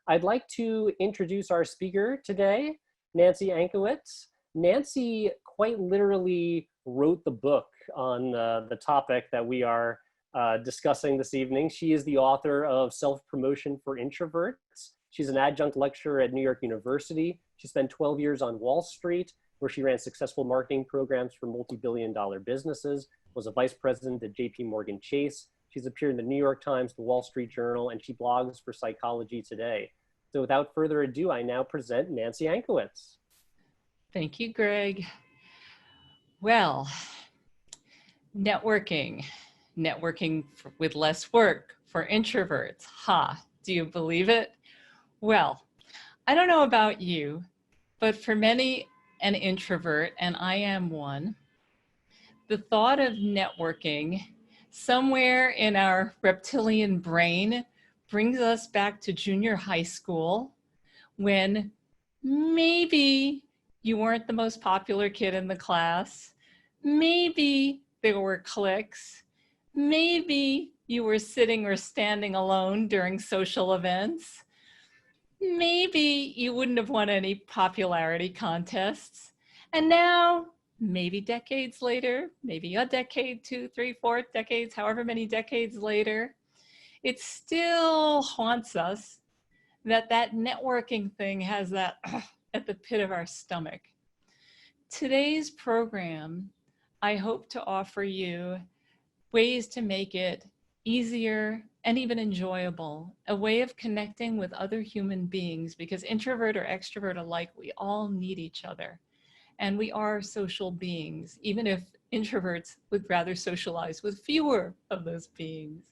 I'd like to introduce our speaker today, Nancy Ancowitz. Nancy quite literally wrote the book on the topic that we are discussing this evening. She is the author of Self-Promotion for Introverts. She's an adjunct lecturer at New York University. She spent 12 years on Wall Street, where she ran successful marketing programs for multi-billion-dollar businesses, was a vice president at JP Morgan Chase. She's appeared in the New York Times, the Wall Street Journal, and she blogs for Psychology Today. So without further ado, I now present Nancy Ancowitz. Thank you, Greg. Well, networking with less work for introverts. Ha, do you believe it? Well, I don't know about you, but for many an introvert, and I am one, the thought of networking somewhere in our reptilian brain brings us back to junior high school when maybe you weren't the most popular kid in the class. Maybe there were cliques. Maybe you were sitting or standing alone during social events. Maybe you wouldn't have won any popularity contests. And now, maybe decades later, maybe a decade, 2, 3, 4 decades, however many decades later, it still haunts us that networking thing has that at the pit of our stomach. Today's program, I hope to offer you ways to make it easier and even enjoyable, a way of connecting with other human beings, because introvert or extrovert alike, we all need each other. And we are social beings, even if introverts would rather socialize with fewer of those beings.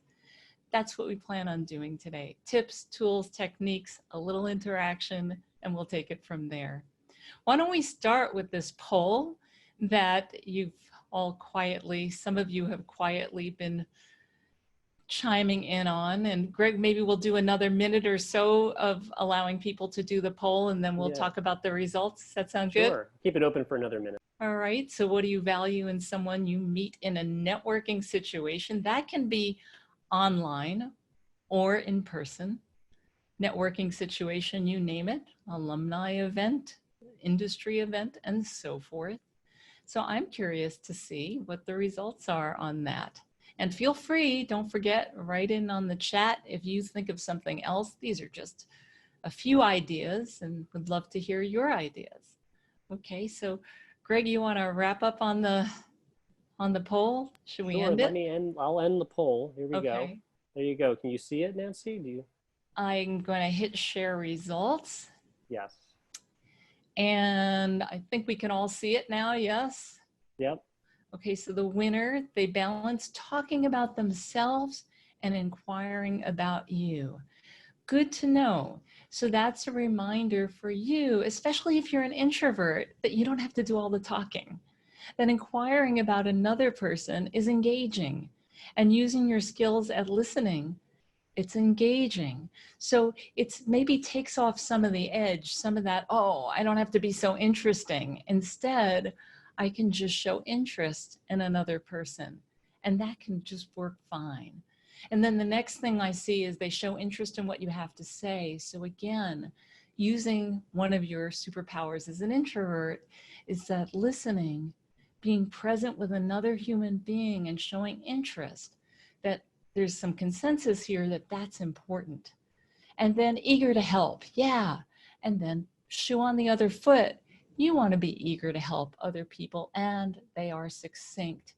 That's what we plan on doing today. Tips, tools, techniques, a little interaction, and we'll take it from there. Why don't we start with this poll that you've all quietly, some of you have quietly been chiming in on. And Greg, maybe we'll do another minute or so of allowing people to do the poll, and then we'll talk about the results. Does that sound good? Sure. Keep it open for another minute. All right. So what do you value in someone you meet in a networking situation? That can be online or in person. Networking situation, you name it, alumni event, industry event, and so forth. So I'm curious to see what the results are on that. And feel free, don't forget, write in on the chat if you think of something else. These are just a few ideas and would love to hear your ideas. Okay, so Greg, you want to wrap up on the poll? Should we end it? I'll end the poll. Here we Okay. go. There you go. Can you see it, Nancy? Do you? I'm going to hit share results. Yes. And I think we can all see it now, yes? Yep. Okay, so the winner, they balance talking about themselves and inquiring about you. Good to know. So that's a reminder for you, especially if you're an introvert, that you don't have to do all the talking. That inquiring about another person is engaging, and using your skills at listening, it's engaging. So it's maybe takes off some of the edge, some of that, oh, I don't have to be so interesting. Instead, I can just show interest in another person, and that can just work fine. And then the next thing I see is they show interest in what you have to say. So again, using one of your superpowers as an introvert is that listening, being present with another human being and showing interest, that there's some consensus here that that's important. And then eager to help, yeah. And then shoe on the other foot. You want to be eager to help other people, and they are succinct.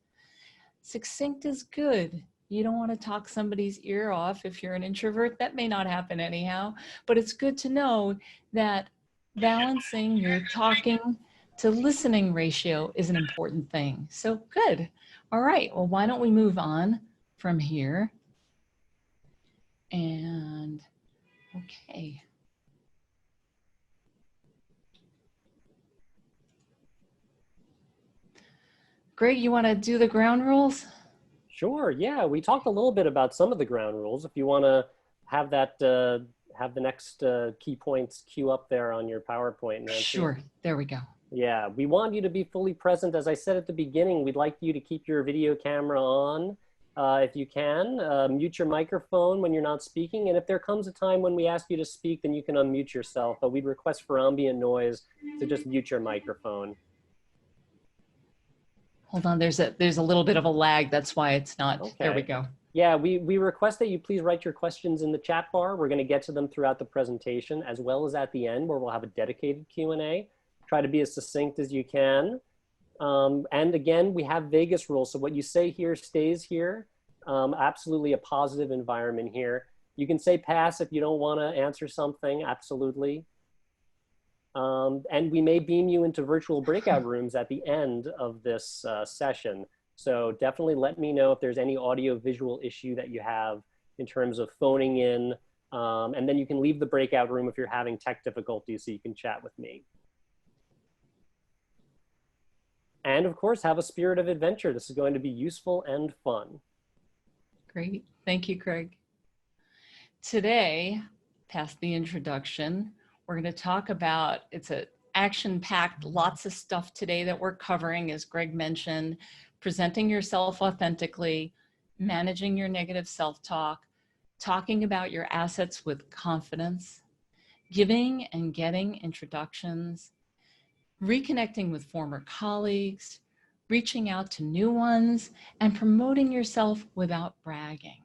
Succinct is good. You don't want to talk somebody's ear off. If you're an introvert, that may not happen anyhow, but it's good to know that balancing your talking to listening ratio is an important thing. So good. All right, well, why don't we move on from here? And okay. Greg, you want to do the ground rules? Sure. Yeah, we talked a little bit about some of the ground rules. If you want to have that, have the next key points queue up there on your PowerPoint. Nancy. Sure. There we go. Yeah, we want you to be fully present. As I said at the beginning, we'd like you to keep your video camera on if you can. Mute your microphone when you're not speaking. And if there comes a time when we ask you to speak, then you can unmute yourself. But we'd request for ambient noise to just mute your microphone. Hold on, there's a little bit of a lag. That's why it's not. Okay. There we go. Yeah, we request that you please write your questions in the chat bar. We're going to get to them throughout the presentation, as well as at the end, where we'll have a dedicated Q&A. Try to be as succinct as you can. And again, we have Vegas rules. So what you say here stays here. Absolutely a positive environment here. You can say pass if you don't want to answer something, absolutely. And we may beam you into virtual breakout rooms at the end of this session. So definitely let me know if there's any audio visual issue that you have in terms of phoning in. And then you can leave the breakout room if you're having tech difficulties so you can chat with me. And of course, have a spirit of adventure. This is going to be useful and fun. Great. Thank you, Craig. Today, past the introduction, we're going to talk about, it's an action-packed, lots of stuff today that we're covering, as Greg mentioned, presenting yourself authentically, managing your negative self-talk, talking about your assets with confidence, giving and getting introductions, reconnecting with former colleagues, reaching out to new ones, and promoting yourself without bragging.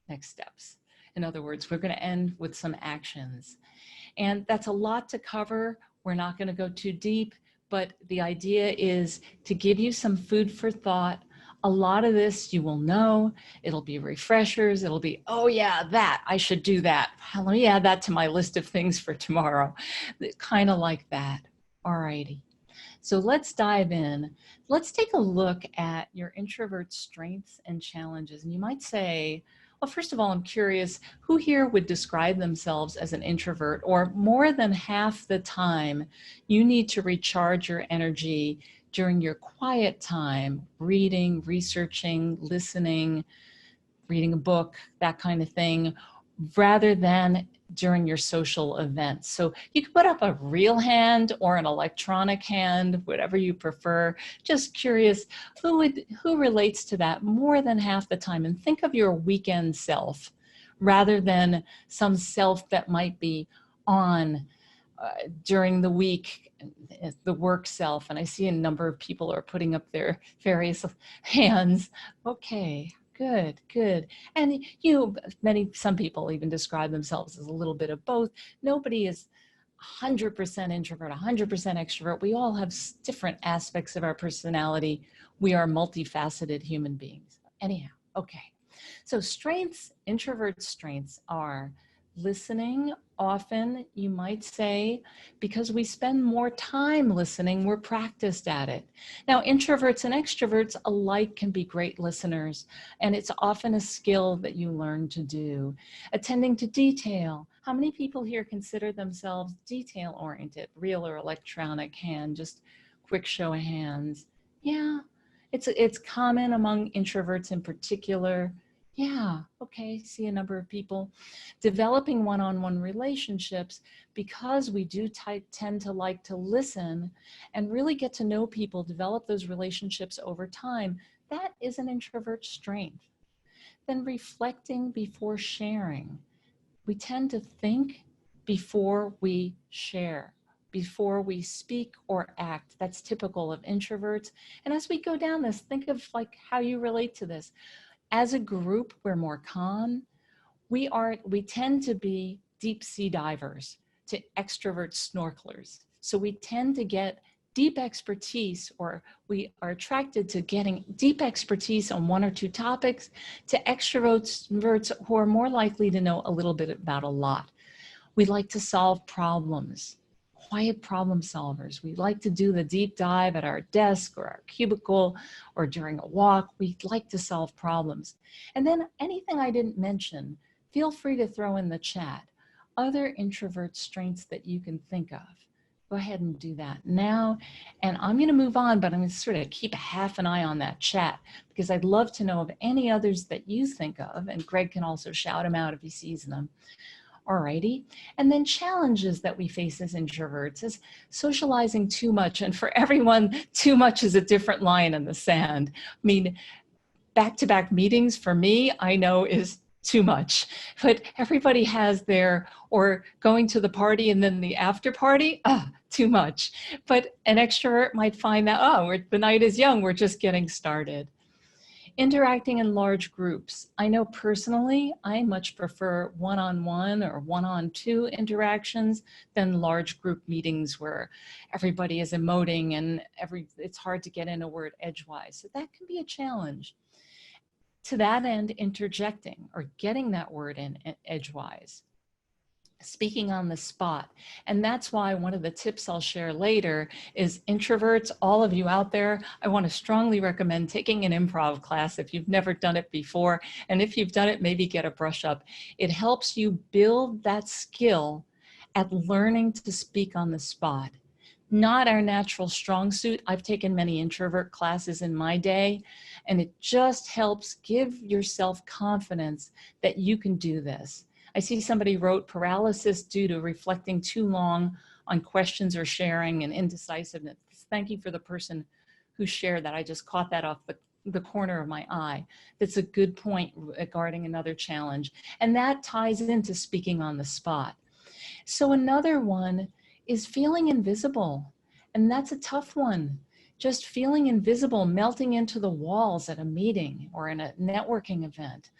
Next steps. In other words, we're going to end with some actions. And that's a lot to cover. We're not going to go too deep, but the idea is to give you some food for thought. A lot of this you will know. It'll be refreshers. It'll be, oh yeah, that, I should do that. Let me add that to my list of things for tomorrow. Kind of like that. All righty. So let's dive in. Let's take a look at your introvert strengths and challenges. And you might say, well, first of all, I'm curious, who here would describe themselves as an introvert, or more than half the time you need to recharge your energy during your quiet time, reading, researching, listening, reading a book, that kind of thing, rather than during your social events. So you can put up a real hand or an electronic hand, whatever you prefer. Just curious, who relates to that more than half the time? And think of your weekend self rather than some self that might be on during the week, the work self. And I see a number of people are putting up their various hands. Okay. Good, good. And some people even describe themselves as a little bit of both. Nobody is 100% introvert, 100% extrovert. We all have different aspects of our personality. We are multifaceted human beings. Anyhow, okay. So strengths, introvert strengths are listening. Often, you might say, because we spend more time listening, we're practiced at it. Now, introverts and extroverts alike can be great listeners, and it's often a skill that you learn to do. Attending to detail. How many people here consider themselves detail-oriented? Real or electronic hand? Just quick show of hands. Yeah, it's common among introverts in particular. Yeah, okay, see a number of people. Developing one-on-one relationships, because we do tend to like to listen and really get to know people, develop those relationships over time, that is an introvert strength. Then reflecting before sharing. We tend to think before we share, before we speak or act. That's typical of introverts. And as we go down this, think of like how you relate to this. As a group, we're more calm. We tend to be deep sea divers to extrovert snorkelers. So we tend to get deep expertise, or we are attracted to getting deep expertise on one or two topics, to extroverts who are more likely to know a little bit about a lot. We like to solve problems. Quiet problem solvers. We like to do the deep dive at our desk or our cubicle or during a walk. We like to solve problems. And then anything I didn't mention, feel free to throw in the chat. Other introvert strengths that you can think of. Go ahead and do that now. And I'm going to move on, but I'm going to sort of keep half an eye on that chat because I'd love to know of any others that you think of. And Greg can also shout them out if he sees them. Alrighty. And then challenges that we face as introverts is socializing too much. And for everyone, too much is a different line in the sand. I mean, back-to-back meetings for me, I know is too much, but everybody has their, or going to the party and then the after party, too much. But an extrovert might find that, the night is young, we're just getting started. Interacting in large groups. I know personally, I much prefer one-on-one or one-on-two interactions than large group meetings where everybody is emoting and it's hard to get in a word edgewise. So that can be a challenge. To that end, interjecting or getting that word in edgewise. Speaking on the spot. And that's why one of the tips I'll share later is introverts, all of you out there, I want to strongly recommend taking an improv class if you've never done it before. And if you've done it, maybe get a brush up. It helps you build that skill at learning to speak on the spot. Not our natural strong suit. I've taken many introvert classes in my day, and it just helps give yourself confidence that you can do this. I see somebody wrote paralysis due to reflecting too long on questions or sharing and indecisiveness. Thank you for the person who shared that. I just caught that off the corner of my eye. That's a good point regarding another challenge. And that ties into speaking on the spot. So another one is feeling invisible. And that's a tough one. Just feeling invisible, melting into the walls at a meeting or in a networking event.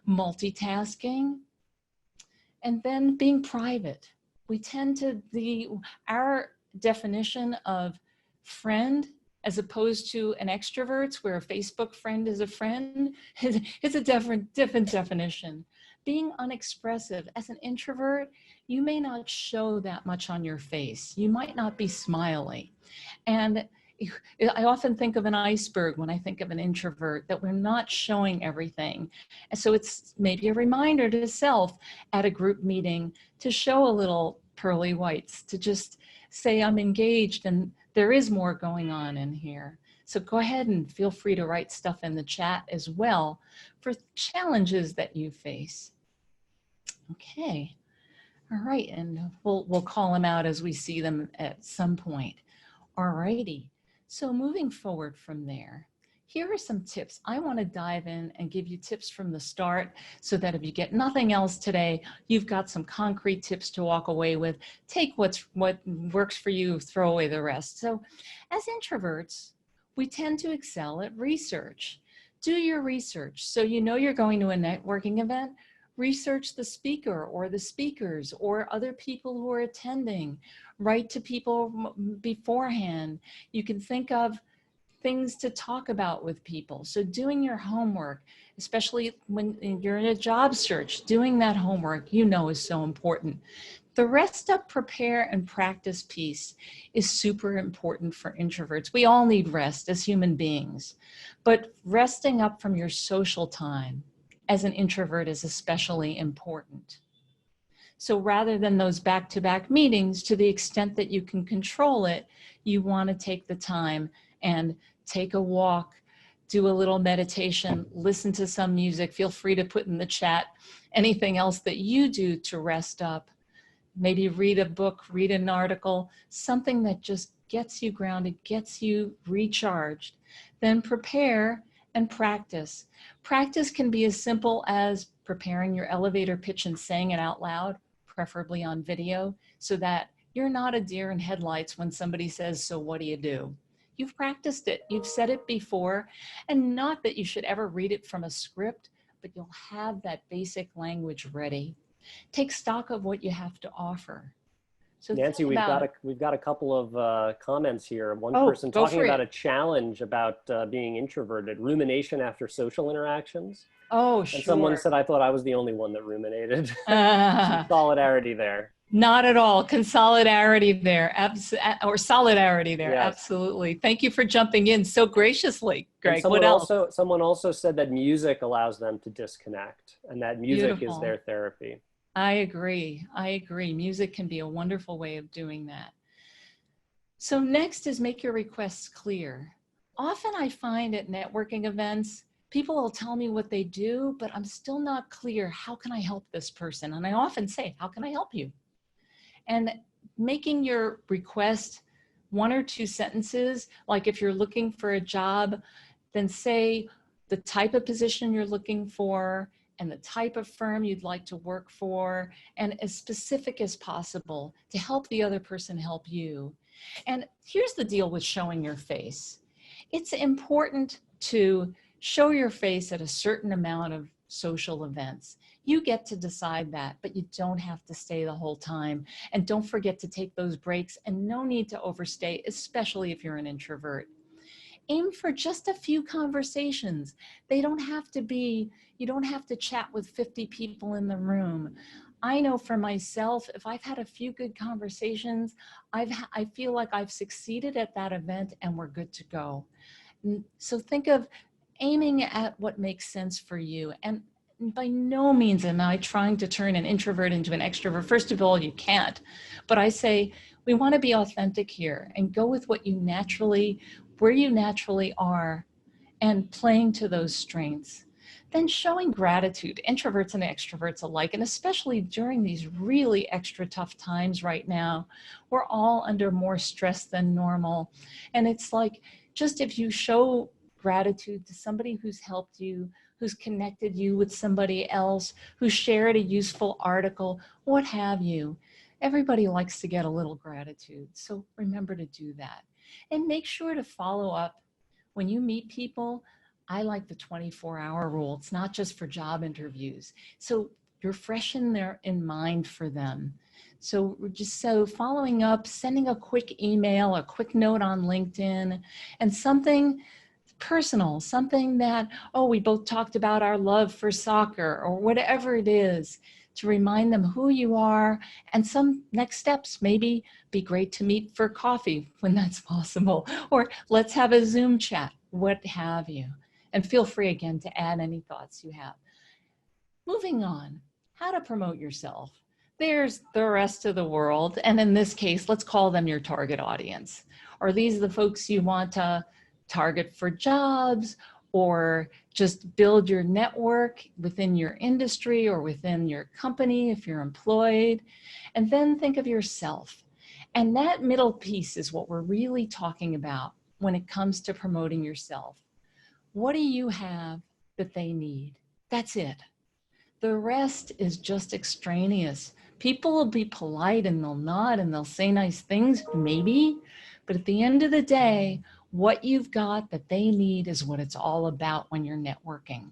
Multitasking. And then being private. We tend to, our definition of friend as opposed to an extrovert's where a Facebook friend is a friend, is a different definition. Being unexpressive. As an introvert, you may not show that much on your face. You might not be smiley. And I often think of an iceberg when I think of an introvert, that we're not showing everything. And so it's maybe a reminder to self at a group meeting to show a little pearly whites, to just say I'm engaged and there is more going on in here. So go ahead and feel free to write stuff in the chat as well for challenges that you face. Okay, all right, and we'll call them out as we see them at some point. All righty. So moving forward from there, here are some tips. I want to dive in and give you tips from the start so that if you get nothing else today, you've got some concrete tips to walk away with. Take what works for you, throw away the rest. So as introverts, we tend to excel at research. Do your research. So you know you're going to a networking event, research the speaker or the speakers or other people who are attending. Write to people beforehand. You can think of things to talk about with people. So doing your homework, especially when you're in a job search, doing that homework, you know, is so important. The rest up, prepare, and practice piece is super important for introverts. We all need rest as human beings, but resting up from your social time as an introvert is especially important. So rather than those back-to-back meetings, to the extent that you can control it, you want to take the time and take a walk, do a little meditation, listen to some music. Feel free to put in the chat anything else that you do to rest up. Maybe read a book, read an article, something that just gets you grounded, gets you recharged. Then prepare and practice. Practice can be as simple as preparing your elevator pitch and saying it out loud, preferably on video, so that you're not a deer in headlights when somebody says, so what do you do? You've practiced it, you've said it before, and not that you should ever read it from a script, but you'll have that basic language ready. Take stock of what you have to offer. So Nancy, we've got a couple of comments here. One person talking about a challenge about being introverted, rumination after social interactions. Oh, sure. And someone said, I thought I was the only one that ruminated. Some solidarity there. Not at all. Consolidarity there, or solidarity there. Yes. Absolutely. Thank you for jumping in so graciously, Greg. What else? Someone also said that music allows them to disconnect, and that music Beautiful. Is their therapy. I agree. I agree. Music can be a wonderful way of doing that. So next is make your requests clear. Often I find at networking events, people will tell me what they do, but I'm still not clear. How can I help this person? And I often say, how can I help you? And making your request 1 or 2 sentences, like if you're looking for a job, then say, the type of position you're looking for and the type of firm you'd like to work for, and as specific as possible to help the other person help you. And here's the deal with showing your face. It's important to show your face at a certain amount of social events. You get to decide that, but you don't have to stay the whole time. And don't forget to take those breaks, and no need to overstay, especially if you're an introvert. Aim for just a few conversations. They don't have to be, you don't have to chat with 50 people in the room. I know for myself, if I've had a few good conversations, I feel like I've succeeded at that event and we're good to go. So think of aiming at what makes sense for you. And by no means am I trying to turn an introvert into an extrovert. First of all, you can't. But I say we want to be authentic here and go with what you naturally, where you naturally are, and playing to those strengths. Then showing gratitude, introverts and extroverts alike, and especially during these really extra tough times right now, we're all under more stress than normal. And it's like, just if you show gratitude to somebody who's helped you, who's connected you with somebody else, who shared a useful article, what have you. Everybody likes to get a little gratitude. So remember to do that. And make sure to follow up. When you meet people, I like the 24-hour rule. It's not just for job interviews. So you're fresh in mind for them. So following up, sending a quick email, a quick note on LinkedIn, and something personal, something that, oh, we both talked about our love for soccer, or whatever it is, to remind them who you are, and some next steps. Maybe be great to meet for coffee when that's possible, or let's have a Zoom chat, what have you. And feel free again to add any thoughts you have. Moving on, how to promote yourself. There's the rest of the world, and in this case, let's call them your target audience. Are these the folks you want to target for jobs, or just build your network within your industry or within your company if you're employed? And then think of yourself. And that middle piece is what we're really talking about when it comes to promoting yourself. What do you have that they need? That's it. The rest is just extraneous. People will be polite and they'll nod and they'll say nice things, maybe, but at the end of the day, what you've got that they need is what it's all about when you're networking.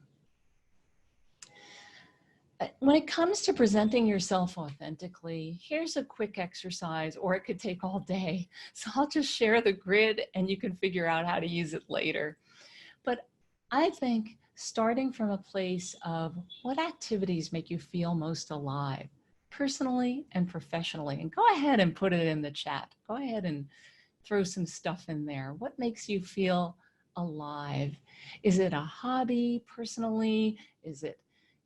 When it comes to presenting yourself authentically, here's a quick exercise, or it could take all day. So I'll just share the grid and you can figure out how to use it later. But I think starting from a place of what activities make you feel most alive, personally and professionally, and go ahead and put it in the chat. Go ahead and throw some stuff in there. What makes you feel alive? Is it a hobby personally? Is it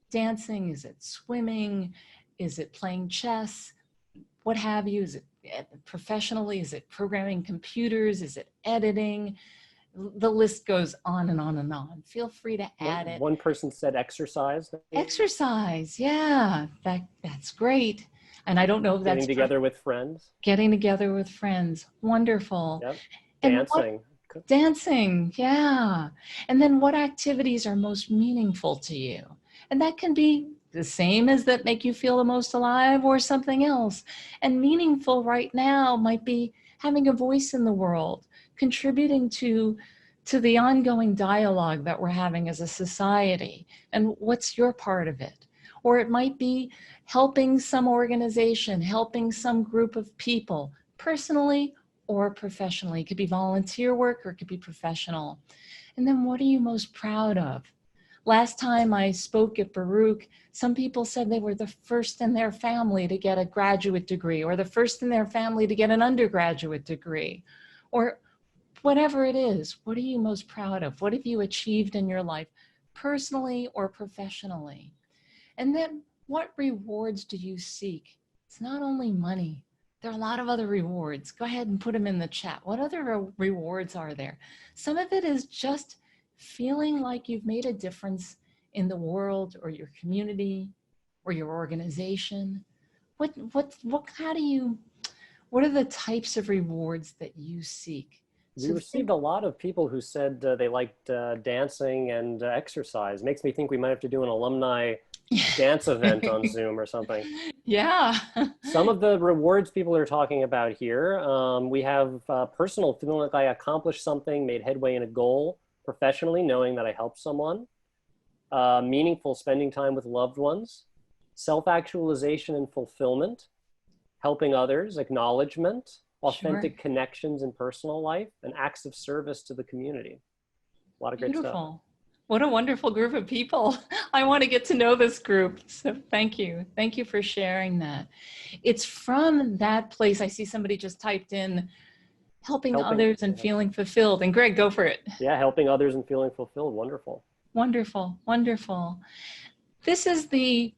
dancing? Is it swimming? Is it playing chess? What have you? Is it professionally? Is it programming computers? Is it editing? The list goes on and on and on. Feel free to add it. One person said exercise. Exercise, yeah, that's great. And I don't know if that's getting together with friends. Getting together with friends, wonderful. Yep. Dancing. Dancing, yeah. And then what activities are most meaningful to you? And that can be the same as that make you feel the most alive, or something else. And meaningful right now might be having a voice in the world, contributing to the ongoing dialogue that we're having as a society, and what's your part of it? Or it might be helping some organization, helping some group of people, personally or professionally. It could be volunteer work or it could be professional. And then what are you most proud of? Last time I spoke at Baruch, some people said they were the first in their family to get a graduate degree, or the first in their family to get an undergraduate degree, or whatever it is. What are you most proud of? What have you achieved in your life, personally or professionally? And then what rewards do you seek? It's not only money. There are a lot of other rewards. Go ahead and put them in the chat. What other rewards are there? Some of it is just feeling like you've made a difference in the world or your community or your organization. What are the types of rewards that you seek? We So received think, a lot of people who said they liked dancing and exercise. Makes me think we might have to do an alumni dance event on Zoom or something. yeah. Some of the rewards people are talking about here, we have personal, feeling like I accomplished something, made headway in a goal, professionally, knowing that I helped someone, meaningful, spending time with loved ones, self-actualization and fulfillment, helping others, acknowledgement, Sure. authentic connections in personal life, and acts of service to the community. A lot of great stuff. Beautiful. What a wonderful group of people. I want to get to know this group. So thank you. Thank you for sharing that. It's from that place. I see somebody just typed in helping Helping, others and feeling fulfilled. And Greg, go for it. yeah, helping others and feeling fulfilled. Wonderful. Wonderful. Wonderful. This is the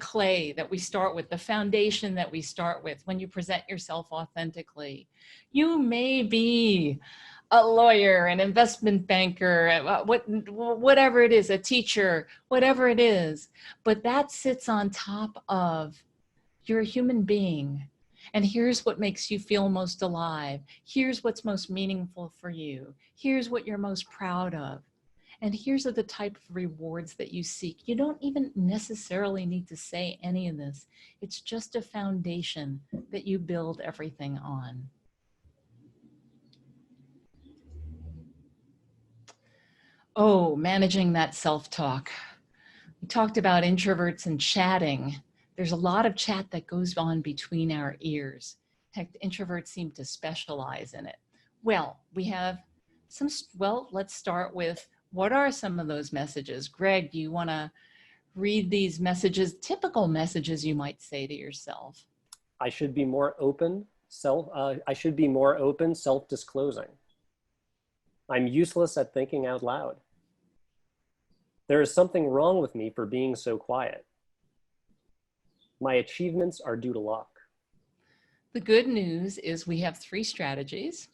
clay that we start with, the foundation that we start with when you present yourself authentically. You may be a lawyer, an investment banker, whatever it is, a teacher, whatever it is, but that sits on top of you're a human being. And here's what makes you feel most alive. Here's what's most meaningful for you. Here's what you're most proud of. And here's the type of rewards that you seek. You don't even necessarily need to say any of this. It's just a foundation that you build everything on. Oh, managing that self-talk. We talked about introverts and chatting. There's a lot of chat that goes on between our ears. In fact, introverts seem to specialize in it. Well, we have some, well, let's start with what are some of those messages? Greg, do you want to read these messages, typical messages you might say to yourself? I should be more open, self-disclosing. I'm useless at thinking out loud. There is something wrong with me for being so quiet. My achievements are due to luck. The good news is we have 3 strategies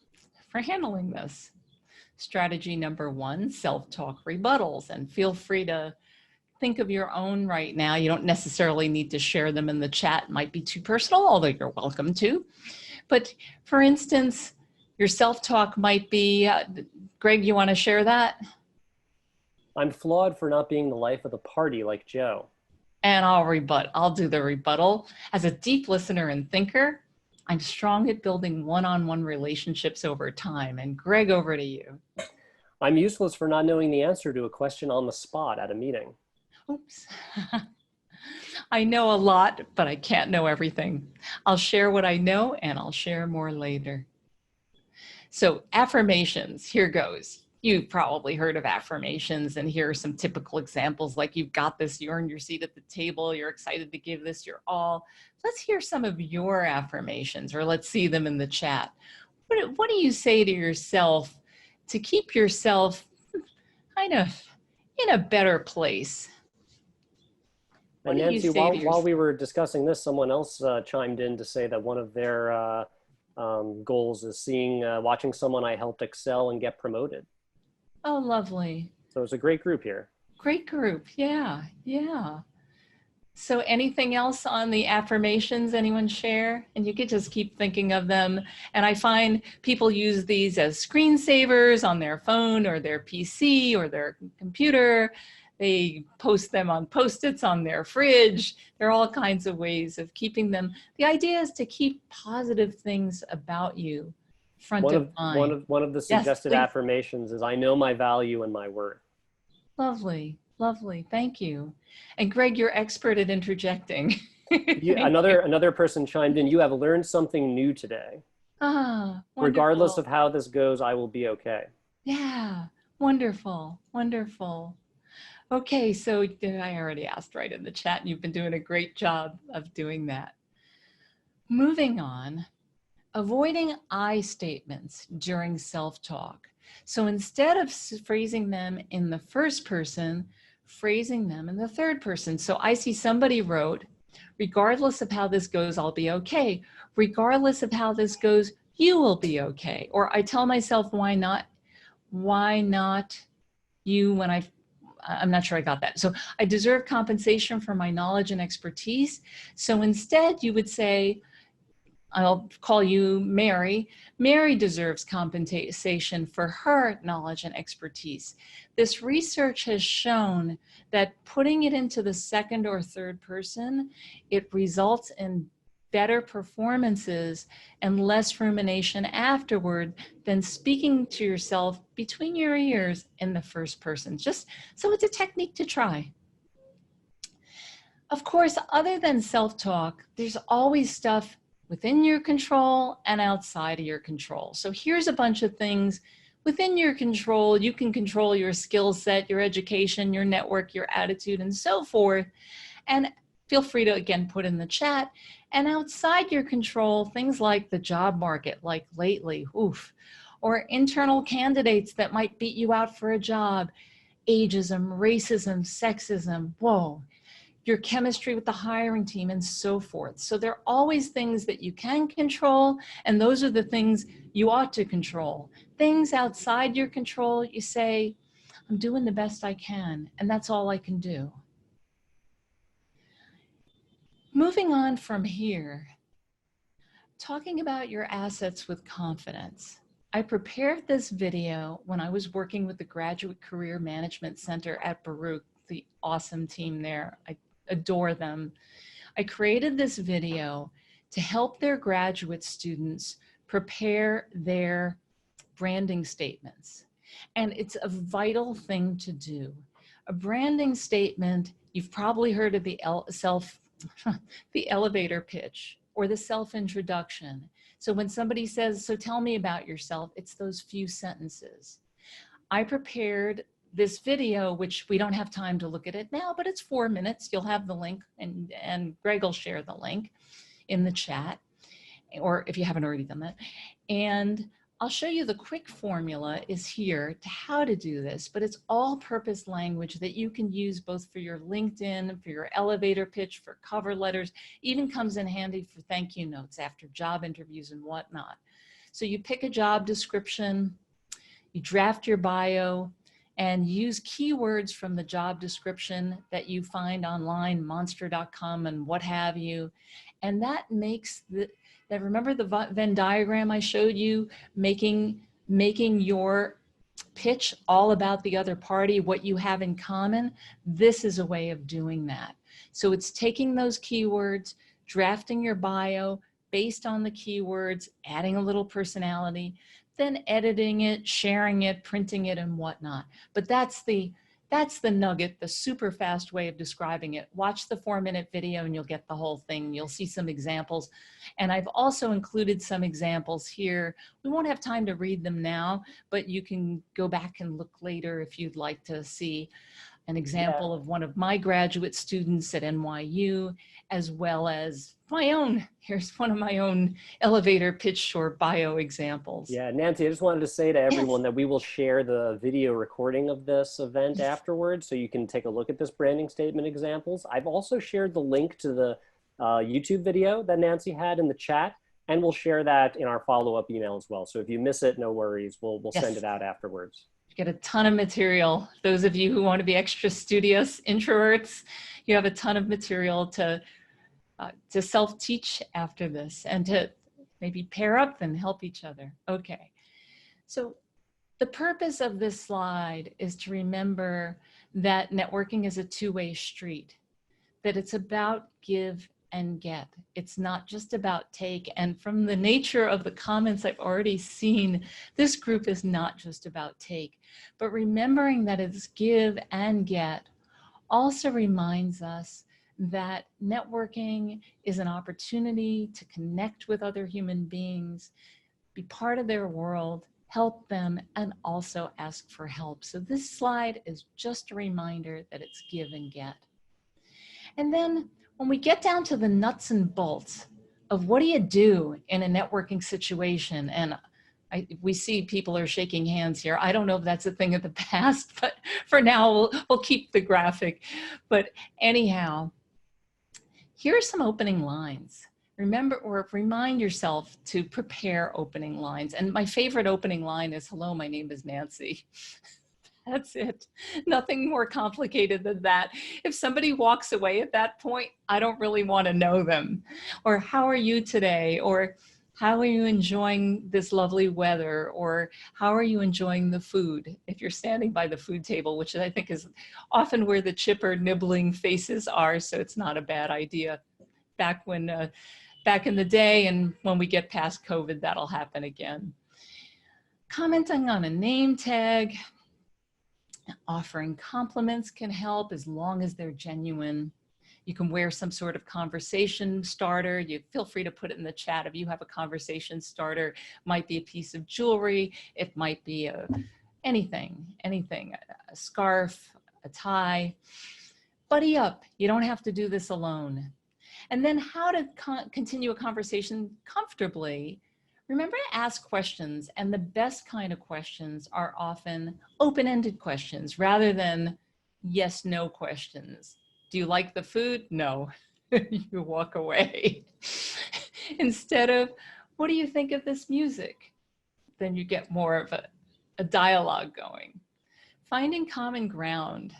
for handling this. Strategy number 1, self-talk rebuttals, and feel free to think of your own right now. You don't necessarily need to share them in the chat. It might be too personal, although you're welcome to. But for instance, your self-talk might be, Greg, you want to share that? I'm flawed for not being the life of the party like Joe. And I'll do the rebuttal. As a deep listener and thinker, I'm strong at building one-on-one relationships over time. And Greg, over to you. I'm useless for not knowing the answer to a question on the spot at a meeting. Oops. I know a lot, but I can't know everything. I'll share what I know and I'll share more later. So affirmations, here goes. You've probably heard of affirmations, and here are some typical examples like you've got this, you earned your seat at the table, you're excited to give this your all. Let's hear some of your affirmations, or let's see them in the chat. What do you say to yourself to keep yourself kind of in a better place? And Nancy, while we were discussing this, someone else chimed in to say that one of their goals is watching someone I helped excel and get promoted. Oh, lovely. So it's a great group here. Great group. Yeah, yeah. So anything else on the affirmations anyone share? And you could just keep thinking of them. And I find people use these as screensavers on their phone or their PC or their computer. They post them on Post-its on their fridge. There are all kinds of ways of keeping them. The idea is to keep positive things about you front of mind. One of the suggested affirmations is, I know my value and my worth. Lovely, lovely. Thank you. And Greg, you're expert at interjecting. Another person chimed in, you have learned something new today. Ah, wonderful. Regardless of how this goes, I will be okay. Yeah, wonderful, wonderful. Okay, so I already asked right in the chat, and you've been doing a great job of doing that. Moving on, avoiding I statements during self-talk. So instead of phrasing them in the first person, phrasing them in the third person. So I see somebody wrote, regardless of how this goes, I'll be okay. Regardless of how this goes, you will be okay. Or I tell myself, why not you when I'm not sure I got that. So I deserve compensation for my knowledge and expertise. So instead you would say, I'll call you Mary. Mary deserves compensation for her knowledge and expertise. This research has shown that putting it into the second or third person, it results in better performances and less rumination afterward than speaking to yourself between your ears in the first person. Just so it's a technique to try. Of course, other than self-talk, there's always stuff within your control and outside of your control. So here's a bunch of things within your control. You can control your skill set, your education, your network, your attitude, and so forth. And feel free to, again, put in the chat. And outside your control, things like the job market, like lately, oof, or internal candidates that might beat you out for a job, ageism, racism, sexism, whoa, your chemistry with the hiring team, and so forth. So there are always things that you can control, and those are the things you ought to control. Things outside your control, you say, I'm doing the best I can, and that's all I can do. Moving on from here, talking about your assets with confidence. I prepared this video when I was working with the Graduate Career Management Center at Baruch, the awesome team there. I adore them. I created this video to help their graduate students prepare their branding statements. And it's a vital thing to do. A branding statement, you've probably heard of the elevator pitch or the self-introduction. So when somebody says, so tell me about yourself, it's those few sentences. I prepared this video, which we don't have time to look at it now, but it's 4 minutes. You'll have the link, and Greg will share the link in the chat, or if you haven't already done that. And I'll show you the quick formula is here to how to do this, but it's all-purpose language that you can use both for your LinkedIn, for your elevator pitch, for cover letters, even comes in handy for thank you notes after job interviews and whatnot. So you pick a job description, you draft your bio, and use keywords from the job description that you find online, monster.com and what have you. And that makes remember the Venn diagram I showed you, making your pitch all about the other party, what you have in common? This is a way of doing that. So it's taking those keywords, drafting your bio based on the keywords, adding a little personality, then editing it, sharing it, printing it, and whatnot. But that's the nugget, the super fast way of describing it. Watch the 4-minute video and you'll get the whole thing. You'll see some examples. And I've also included some examples here. We won't have time to read them now, but you can go back and look later if you'd like to see an example of one of my graduate students at NYU, as well as my own. Here's one of my own elevator pitch or bio examples. Yeah, Nancy, I just wanted to say to everyone that we will share the video recording of this event afterwards, so you can take a look at this branding statement examples. I've also shared the link to the YouTube video that Nancy had in the chat, and we'll share that in our follow-up email as well. So if you miss it, no worries. We'll send it out afterwards. You get a ton of material. Those of you who want to be extra studious introverts, you have a ton of material to self-teach after this and to maybe pair up and help each other. Okay, so the purpose of this slide is to remember that networking is a two-way street, that it's about give and get. It's not just about take. And from the nature of the comments I've already seen, this group is not just about take, but remembering that it's give and get also reminds us that networking is an opportunity to connect with other human beings, be part of their world, help them, and also ask for help. So this slide is just a reminder that it's give and get. And then when we get down to the nuts and bolts of what do you do in a networking situation, and we see people are shaking hands here. I don't know if that's a thing of the past, but for now, we'll keep the graphic. But anyhow, here are some opening lines. Remember or remind yourself to prepare opening lines. And my favorite opening line is, hello, my name is Nancy. That's it. Nothing more complicated than that. If somebody walks away at that point, I don't really want to know them. Or how are you today? Or how are you enjoying this lovely weather? Or how are you enjoying the food? If you're standing by the food table, which I think is often where the chipper nibbling faces are, so it's not a bad idea. Back in the day, and when we get past COVID, that'll happen again. Commenting on a name tag, offering compliments can help as long as they're genuine. You can wear some sort of conversation starter. You feel free to put it in the chat if you have a conversation starter. It might be a piece of jewelry. It might be anything, a scarf, a tie. Buddy up. You don't have to do this alone. And then how to continue a conversation comfortably. Remember to ask questions, and the best kind of questions are often open-ended questions rather than yes/no questions. Do you like the food? No. You walk away. Instead of, what do you think of this music? Then you get more of a dialogue going. Finding common ground.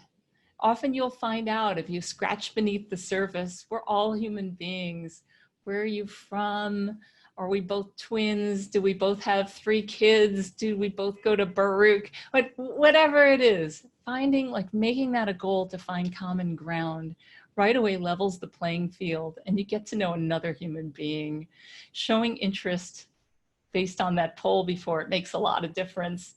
Often you'll find out if you scratch beneath the surface, we're all human beings. Where are you from? Are we both twins? Do we both have 3 kids? Do we both go to Baruch? Whatever it is, making that a goal to find common ground right away levels the playing field, and you get to know another human being. Showing interest based on that poll before, it makes a lot of difference.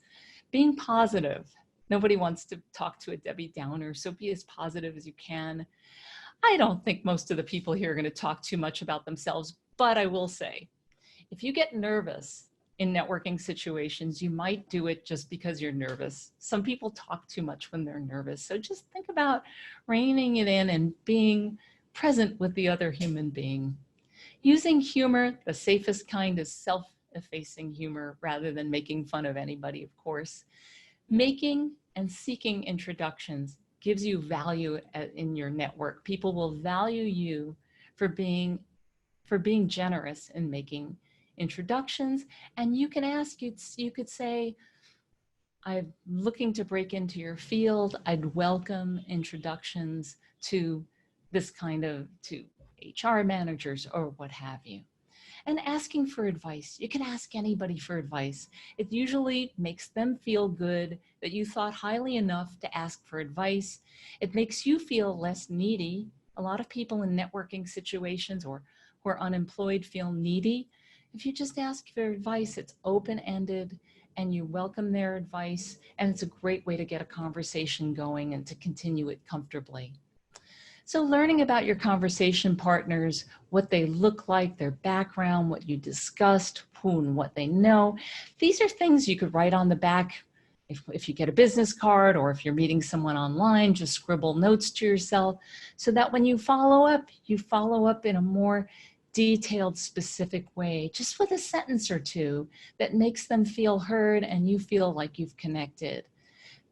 Being positive. Nobody wants to talk to a Debbie Downer, so be as positive as you can. I don't think most of the people here are going to talk too much about themselves, but I will say, if you get nervous in networking situations, you might do it just because you're nervous. Some people talk too much when they're nervous. So just think about reining it in and being present with the other human being. Using humor, the safest kind is self-effacing humor rather than making fun of anybody, of course. Making and seeking introductions gives you value in your network. People will value you for being generous in making introductions. And you can ask, you could say, I'm looking to break into your field. I'd welcome introductions to to HR managers or what have you. And asking for advice. You can ask anybody for advice. It usually makes them feel good that you thought highly enough to ask for advice. It makes you feel less needy. A lot of people in networking situations or who are unemployed feel needy. If you just ask for advice, it's open-ended and you welcome their advice, and it's a great way to get a conversation going and to continue it comfortably. So learning about your conversation partners, what they look like, their background, what you discussed, who and what they know. These are things you could write on the back. If you get a business card or if you're meeting someone online, just scribble notes to yourself so that when you follow up in a more detailed, specific way, just with a sentence or two that makes them feel heard and you feel like you've connected.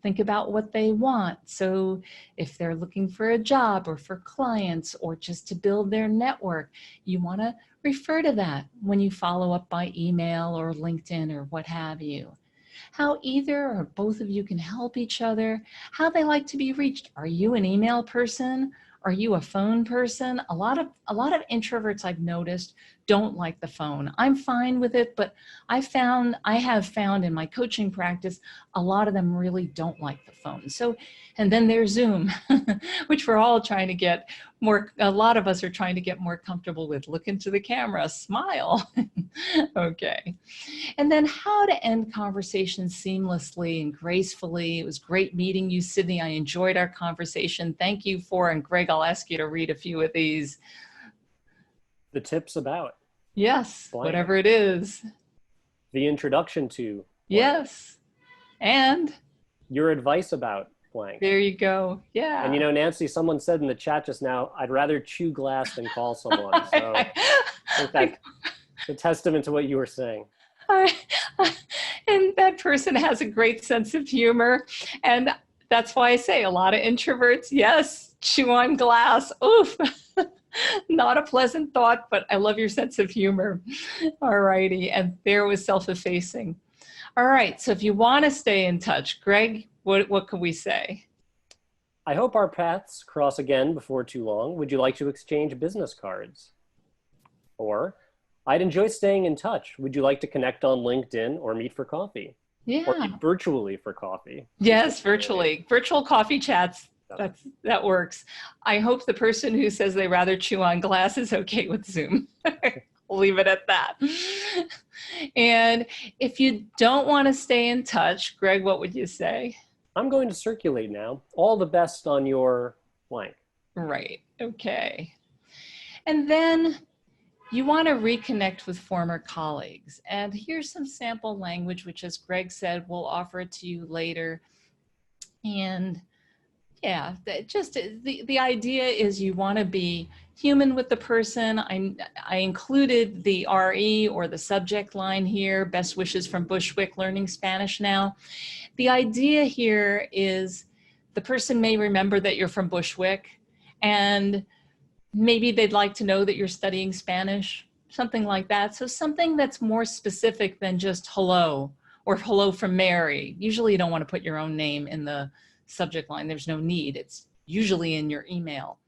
Think about what they want. So if they're looking for a job or for clients or just to build their network, you want to refer to that when you follow up by email or LinkedIn or what have you. How either or both of you can help each other, how they like to be reached. Are you an email person? Are you a phone person? A lot of introverts I've noticed don't like the phone. I'm fine with it, but I have found in my coaching practice, a lot of them really don't like the phone. So, and then there's Zoom, which we're all trying to get more, a lot of us are trying to get more comfortable with. Look into the camera, smile. Okay. And then how to end conversations seamlessly and gracefully. It was great meeting you, Sydney. I enjoyed our conversation. Thank you and Greg, I'll ask you to read a few of these. The tips about. Yes, blank. Whatever it is. The introduction to. Blank. Yes. And. Your advice about blank. There you go. Yeah. And you know, Nancy, someone said in the chat just now, I'd rather chew glass than call someone. So I think that's a testament to what you were saying. And that person has a great sense of humor. And that's why I say a lot of introverts, yes, chew on glass. Oof. Not a pleasant thought, but I love your sense of humor. All righty. And there was self-effacing. All right. So if you want to stay in touch, Greg, What could we say? I hope our paths cross again before too long. Would you like to exchange business cards? Or, I'd enjoy staying in touch. Would you like to connect on LinkedIn or meet for coffee? Or Yeah. meet virtually for coffee? Yes, virtually. Virtual coffee chats. Yeah. That works. I hope the person who says they rather chew on glass is okay with Zoom. We'll leave it at that. And if you don't want to stay in touch, Greg, what would you say? I'm going to circulate now. All the best on your blank. Right. Okay. And then you want to reconnect with former colleagues. And here's some sample language, which, as Greg said, we'll offer it to you later. And yeah, just the idea is you want to be human with the person. I included the RE or the subject line here, best wishes from Bushwick, learning Spanish now. The idea here is the person may remember that you're from Bushwick, and maybe they'd like to know that you're studying Spanish, something like that. So something that's more specific than just hello or hello from Mary. Usually you don't want to put your own name in the subject line. There's no need. It's usually in your email.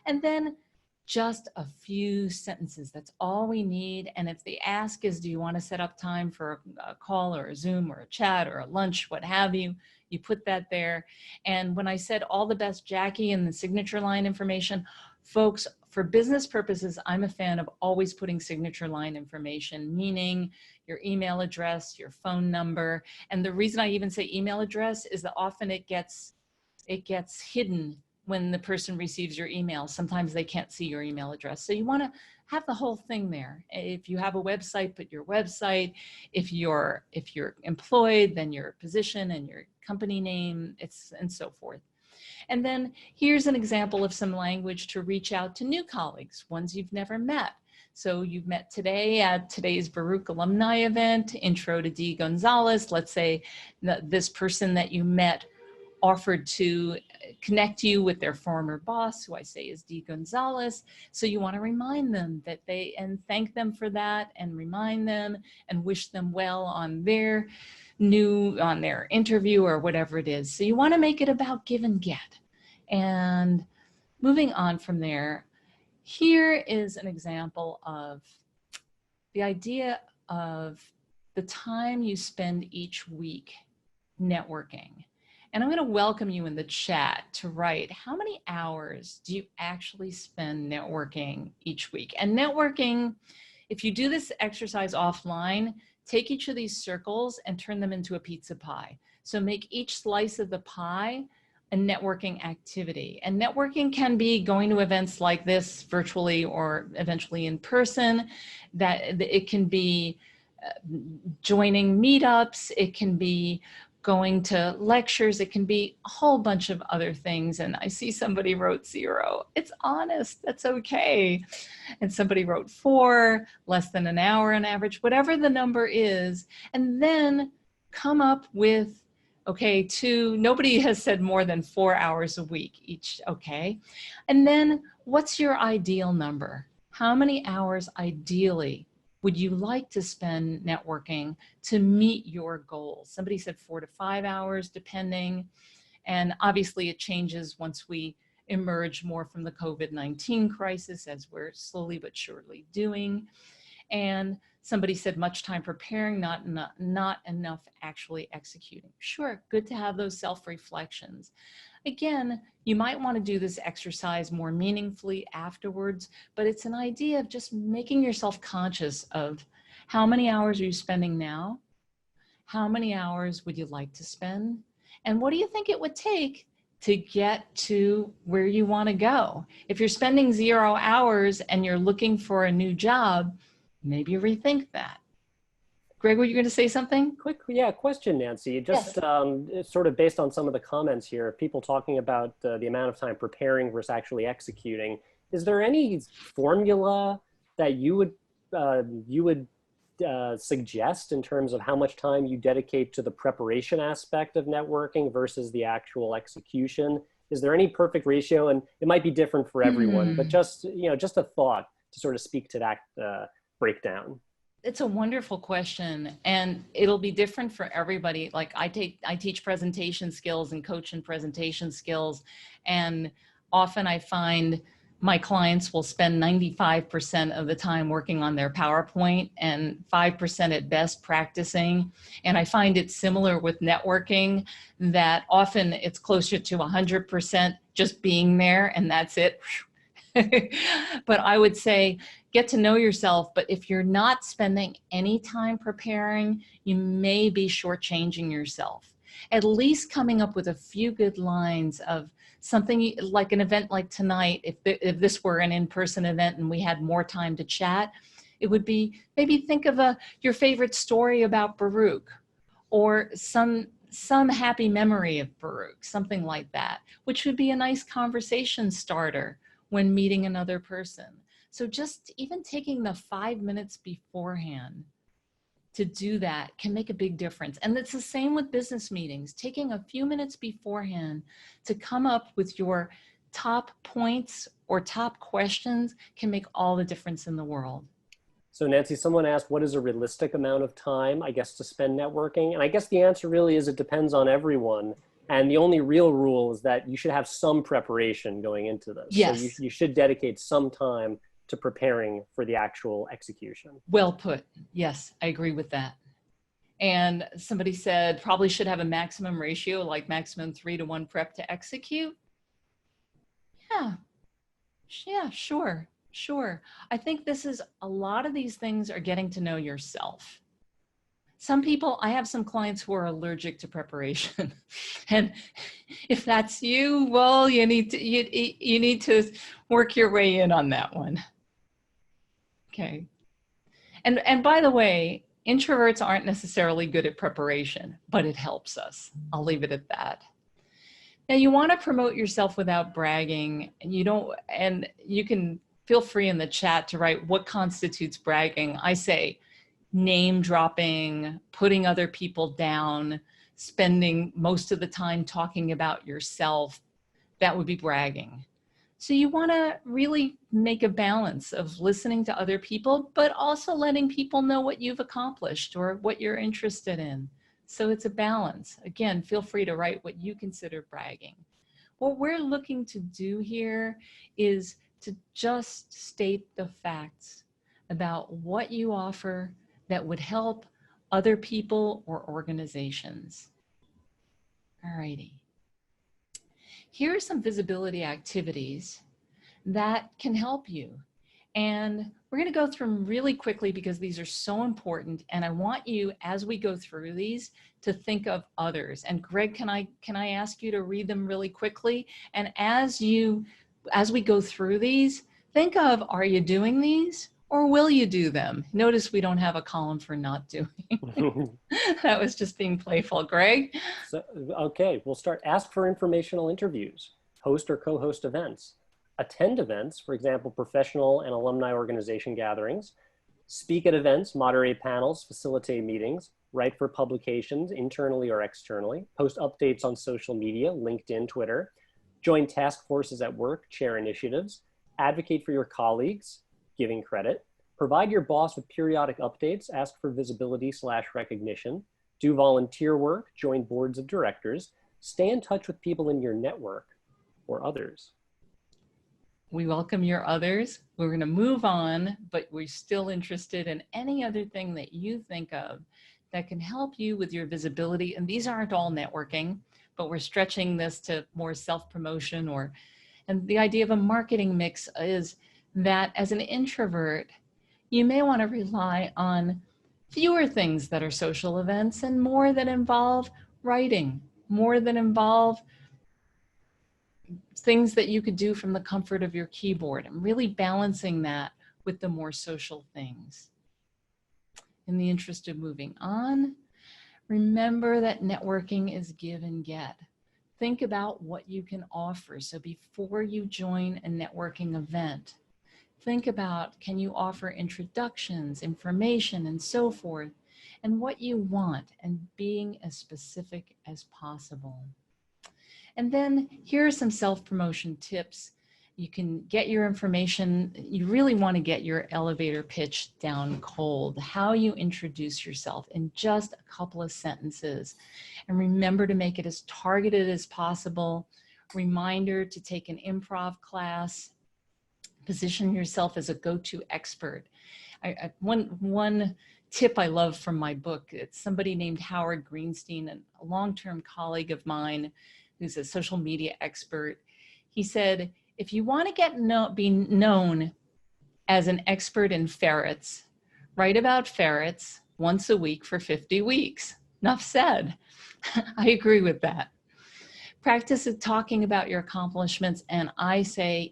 And then just a few sentences. That's all we need. And if the ask is, do you want to set up time for a call or a Zoom or a chat or a lunch, what have you, you put that there. And when I said all the best, Jackie, and the signature line information, folks, for business purposes, I'm a fan of always putting signature line information, meaning your email address, your phone number. And the reason I even say email address is that often it gets hidden when the person receives your email. Sometimes they can't see your email address. So you want to have the whole thing there. If you have a website, put your website. If you're employed, then your position and your company name, and so forth. And then here's an example of some language to reach out to new colleagues, ones you've never met. So you've met today at today's Baruch alumni event, Intro to D. Gonzalez. Let's say that this person that you met offered to connect you with their former boss, who I say is D. Gonzalez. So you want to remind them that and thank them for that, and remind them and wish them well on their interview or whatever it is. So you want to make it about give and get. And moving on from there, here is an example of the idea of the time you spend each week networking. And I'm going to welcome you in the chat to write, how many hours do you actually spend networking each week? And networking, if you do this exercise offline, take each of these circles and turn them into a pizza pie. So make each slice of the pie a networking activity. And networking can be going to events like this virtually or eventually in person. That it can be joining meetups. It can be going to lectures. It can be a whole bunch of other things. And I see somebody wrote 0. It's honest, that's okay. And somebody wrote 4, less than an hour on average, whatever the number is. And then come up with, okay, 2, nobody has said more than 4 hours a week each, okay. And then what's your ideal number? How many hours ideally would you like to spend networking to meet your goals? Somebody said 4 to 5 hours, depending. And obviously it changes once we emerge more from the COVID-19 crisis, as we're slowly but surely doing. And somebody said much time preparing, not enough actually executing. Sure, good to have those self-reflections. Again, you might want to do this exercise more meaningfully afterwards, but it's an idea of just making yourself conscious of how many hours are you spending now? How many hours would you like to spend? And what do you think it would take to get to where you want to go? If you're spending 0 hours and you're looking for a new job, maybe rethink that. Greg, were you going to say something? Quick, question, Nancy. Just Yes. sort of based on some of the comments here, people talking about the amount of time preparing versus actually executing. Is there any formula that you would suggest in terms of how much time you dedicate to the preparation aspect of networking versus the actual execution? Is there any perfect ratio? And it might be different for everyone, but just a thought to sort of speak to that breakdown. It's a wonderful question, and it'll be different for everybody. Like I teach presentation skills and coach in presentation skills, and often I find my clients will spend 95% of the time working on their PowerPoint and 5% at best practicing. And I find it similar with networking, that often it's closer to 100% just being there and that's it. But I would say get to know yourself. But if you're not spending any time preparing, you may be shortchanging yourself. At least coming up with a few good lines of something like an event like tonight. If this were an in-person event and we had more time to chat, it would be maybe think of your favorite story about Baruch, or some happy memory of Baruch, something like that, which would be a nice conversation starter when meeting another person. So just even taking the 5 minutes beforehand to do that can make a big difference. And it's the same with business meetings. Taking a few minutes beforehand to come up with your top points or top questions can make all the difference in the world. So Nancy, someone asked, what is a realistic amount of time, I guess, to spend networking? And I guess the answer really is it depends on everyone. And the only real rule is that you should have some preparation going into this. Yes. So you should dedicate some time to preparing for the actual execution. Well put. Yes, I agree with that. And somebody said probably should have a maximum ratio, like maximum 3-to-1 prep to execute. Yeah, sure. I think this is a lot of these things are getting to know yourself. Some people, I have some clients who are allergic to preparation. And if that's you, well, you need to work your way in on that one. Okay. And by the way, introverts aren't necessarily good at preparation, but it helps us. I'll leave it at that. Now you want to promote yourself without bragging, and you can feel free in the chat to write what constitutes bragging. I say name dropping, putting other people down, spending most of the time talking about yourself. That would be bragging. So you want to really make a balance of listening to other people, but also letting people know what you've accomplished or what you're interested in. So it's a balance. Again, feel free to write what you consider bragging. What we're looking to do here is to just state the facts about what you offer that would help other people or organizations. All righty. Here are some visibility activities that can help you. And we're going to go through them really quickly because these are so important. And I want you, as we go through these, to think of others. And Greg, can I ask you to read them really quickly? And as we go through these, think of, are you doing these or will you do them? Notice we don't have a column for not doing. That was just being playful. Greg? So, okay, we'll start. Ask for informational interviews, host or co-host events, attend events, for example, professional and alumni organization gatherings, speak at events, moderate panels, facilitate meetings, write for publications internally or externally, post updates on social media, LinkedIn, Twitter, join task forces at work, chair initiatives, advocate for your colleagues, giving credit, provide your boss with periodic updates, ask for visibility/recognition, do volunteer work, join boards of directors, stay in touch with people in your network or others. We welcome your others. We're going to move on, but we're still interested in any other thing that you think of that can help you with your visibility. And these aren't all networking, but we're stretching this to more self-promotion and the idea of a marketing mix is that as an introvert, you may want to rely on fewer things that are social events and more that involve writing, more that involve things that you could do from the comfort of your keyboard, and really balancing that with the more social things. In the interest of moving on, remember that networking is give and get. Think about what you can offer. So before you join a networking event, think about, can you offer introductions, information, and so forth, and what you want, and being as specific as possible. And then here are some self-promotion tips. You can get your information. You really want to get your elevator pitch down cold, how you introduce yourself in just a couple of sentences. And remember to make it as targeted as possible. Reminder to take an improv class. Position yourself as a go-to expert. One tip I love from my book, it's somebody named Howard Greenstein, a long-term colleague of mine who's a social media expert. He said, if you want to be known as an expert in ferrets, write about ferrets once a week for 50 weeks. Enough said. I agree with that. Practice talking about your accomplishments. And I say,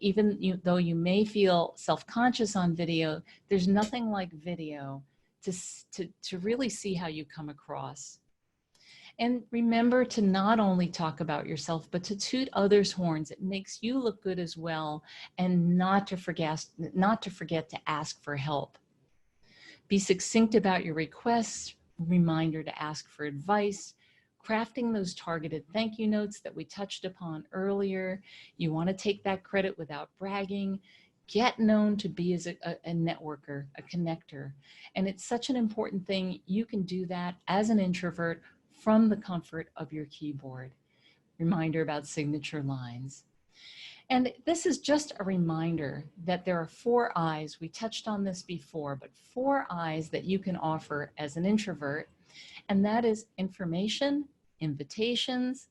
though you may feel self-conscious on video, there's nothing like video to really see how you come across. And remember to not only talk about yourself, but to toot others' horns. It makes you look good as well, and not to forget to ask for help. Be succinct about your requests. Reminder to ask for advice. Crafting those targeted thank you notes that we touched upon earlier. You want to take that credit without bragging. Get known to be as a networker, a connector. And it's such an important thing. You can do that as an introvert from the comfort of your keyboard. Reminder about signature lines. And this is just a reminder that there are 4 I's. We touched on this before, but 4 I's that you can offer as an introvert. And that is information, invitations,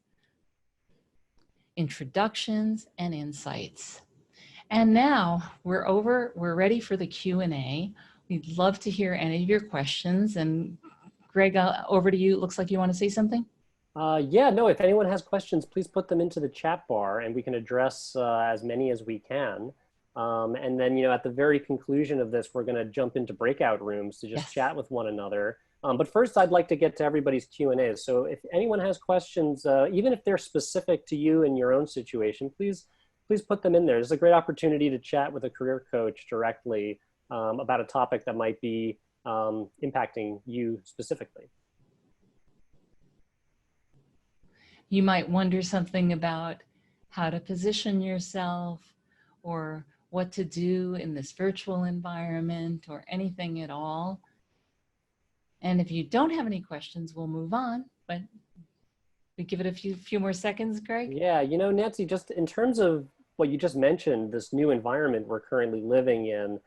introductions, and insights. And now we're ready for the Q&A. We'd love to hear any of your questions. And Greg, over to you. It looks like you want to say something? Yeah, no, if anyone has questions, please put them into the chat bar and we can address as many as we can. And then, at the very conclusion of this, we're going to jump into breakout rooms to just chat with one another. But first, I'd like to get to everybody's Q&As. So if anyone has questions, even if they're specific to you and your own situation, please put them in there. It's a great opportunity to chat with a career coach directly about a topic that might be impacting you specifically. You might wonder something about how to position yourself or what to do in this virtual environment or anything at all. And if you don't have any questions, we'll move on, but we give it a few more seconds, Greg? Yeah, Nancy, just in terms of what you just mentioned, this new environment we're currently living in,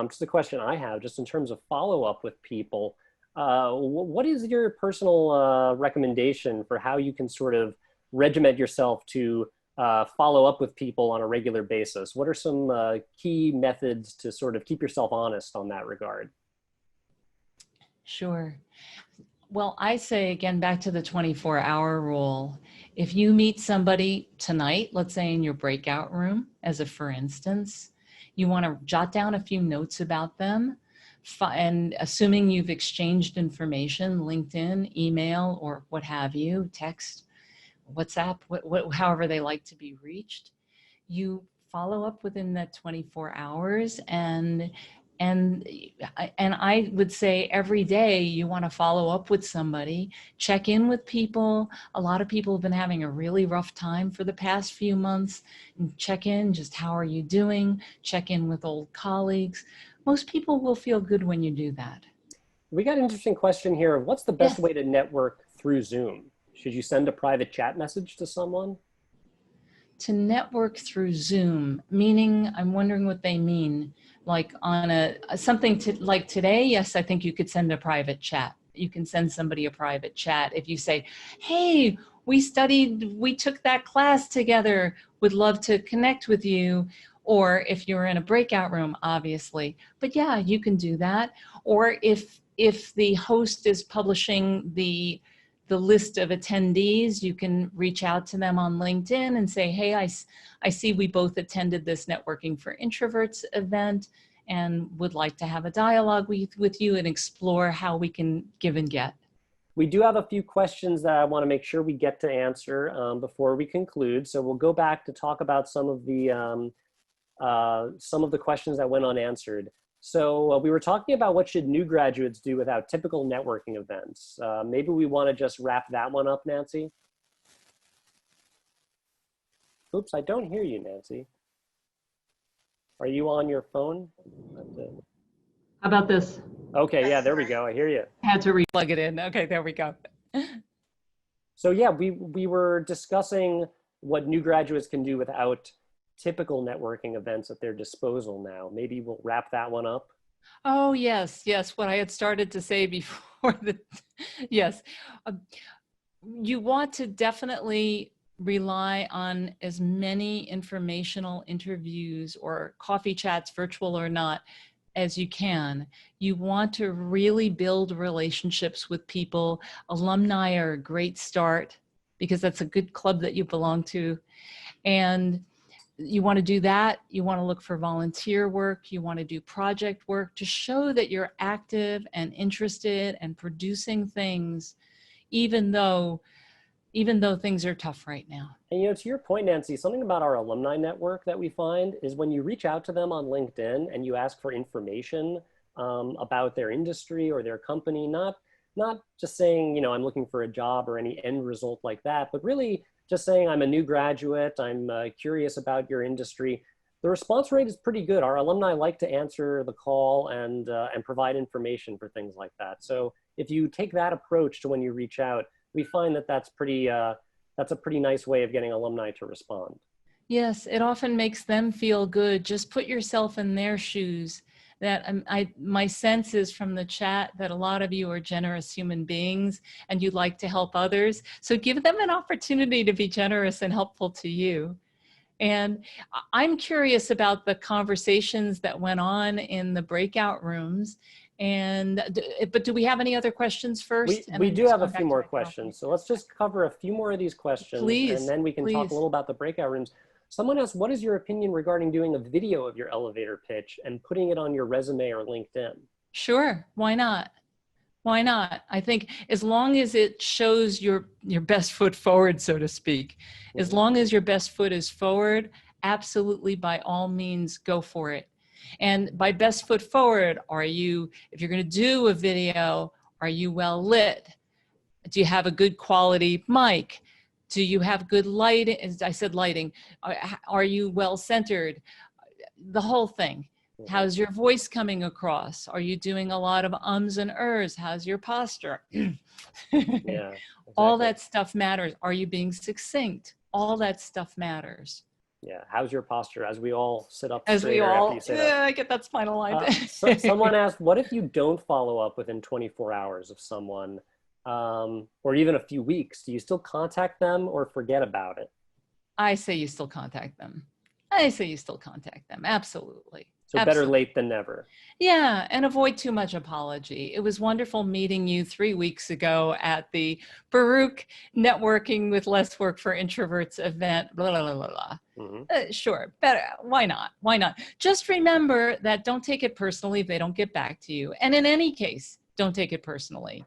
just a question I have, just in terms of follow-up with people, what is your personal recommendation for how you can sort of regiment yourself to follow up with people on a regular basis? What are some key methods to sort of keep yourself honest on that regard? Sure. Well, I say, again, back to the 24-hour rule. If you meet somebody tonight, let's say in your breakout room, as a for instance, you want to jot down a few notes about them. And assuming you've exchanged information, LinkedIn, email, or what have you, text, WhatsApp, however they like to be reached, you follow up within that 24 hours. And I would say every day you want to follow up with somebody, check in with people. A lot of people have been having a really rough time for the past few months. And check in, just how are you doing? Check in with old colleagues. Most people will feel good when you do that. We got an interesting question here. What's the best way to network through Zoom? Should you send a private chat message to someone? To network through Zoom, meaning, I'm wondering what they mean. Like on something like today, yes, I think you could send a private chat. You can send somebody a private chat. If you say, hey, we took that class together, would love to connect with you. Or if you're in a breakout room, obviously. But yeah, you can do that. Or if the host is publishing the list of attendees, you can reach out to them on LinkedIn and say, hey, I see we both attended this Networking for Introverts event and would like to have a dialogue with you and explore how we can give and get. We do have a few questions that I want to make sure we get to answer before we conclude. So we'll go back to talk about some of the questions that went unanswered. So we were talking about what should new graduates do without typical networking events. Maybe we want to just wrap that one up, Nancy. Oops, I don't hear you, Nancy. Are you on your phone? How about this? Okay, yeah, there we go. I hear you. I had to Plug it in. Okay, there we go. So yeah, we were discussing what new graduates can do without typical networking events at their disposal now. Maybe we'll wrap that one up. Oh, yes, yes. What I had started to say before yes. You want to definitely rely on as many informational interviews or coffee chats, virtual or not, as you can. You want to really build relationships with people. Alumni are a great start because that's a good club that you belong to. And you want to do that. You want to look for volunteer work. You want to do project work to show that you're active and interested and producing things, even though things are tough right now. And you know, to your point, Nancy, something about our alumni network that we find is when you reach out to them on LinkedIn and you ask for information about their industry or their company, not just saying, you know, I'm looking for a job or any end result like that, but really just saying I'm a new graduate, I'm curious about your industry. The response rate is pretty good. Our alumni like to answer the call and provide information for things like that. So if you take that approach to when you reach out, we find that that's a pretty nice way of getting alumni to respond. Yes, it often makes them feel good. Just put yourself in their shoes. That my sense is from the chat that a lot of you are generous human beings and you'd like to help others. So give them an opportunity to be generous and helpful to you. And I'm curious about the conversations that went on in the breakout rooms. But do we have any other questions first? We do have a few more questions. So let's just cover a few more of these questions. Please, and then we can talk a little about the breakout rooms. Someone asked, what is your opinion regarding doing a video of your elevator pitch and putting it on your resume or LinkedIn? Sure, why not? Why not? I think as long as it shows your best foot forward, so to speak, as long as your best foot is forward, absolutely, by all means, go for it. And by best foot forward, if you're going to do a video, are you well lit? Do you have a good quality mic? Do you have good lighting? As I said, lighting. Are you well centered? The whole thing. How's your voice coming across? Are you doing a lot of ums and ers? How's your posture? Yeah, exactly. All that stuff matters. Are you being succinct? All that stuff matters. Yeah, how's your posture as we all sit up As we all, after you sit up? I get that spinal line. Someone asked, what if you don't follow up within 24 hours of someone, or even a few weeks? Do you still contact them or forget about it? I say you still contact them. Absolutely. So better late than never. Yeah, and avoid too much apology. It was wonderful meeting you 3 weeks ago at the Baruch Networking with Less Work for Introverts event, blah, blah, blah, blah. Sure, better. Why not? Why not? Just remember that don't take it personally if they don't get back to you. And in any case, don't take it personally.